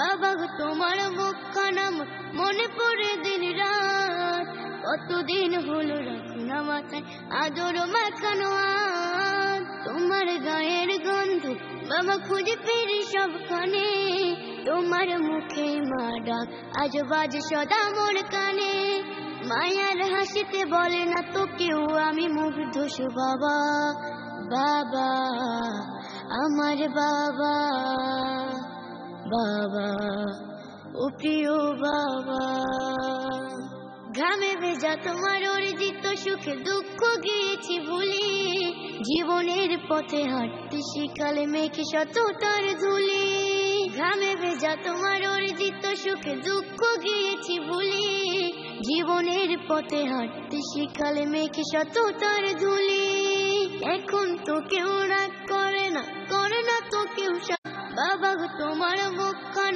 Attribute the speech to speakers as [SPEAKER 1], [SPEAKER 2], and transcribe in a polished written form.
[SPEAKER 1] বাবা গো তোমার মুখখানা মনে পড়ে দিন রাত। কতদিন হলো রাখো না মাথায় আদর মাখানো হাত। তোমার গায়ের গন্ধ বাবা খুঁজে ফিরি সবখানে। তোমার মুখে মা ডাক আজ বাজে সদা মোর কানে। মায়ার হাসিতে বলে না তো কেউ আমি মুগ্ধ বাবা। বাবা আমার বাবা, বাবা ও প্রিয় বাবা। ঘামে ভেজা তোমার অর্জিত সুখে দুঃখ গিয়েছি ভুলি। জীবনের পথে হাঁটতে শিখালে মেখে শত তার ধুলি। ঘামে ভেজা তোমার অর্জিত সুখে দুঃখ গিয়েছি ভুলি। জীবনের পথে হাঁটতে শিখালে মেখে শত তার ধুলি। এখন তো কেউ রাগ করে না তো কেউ। বাবা গো তোমার মুখখানা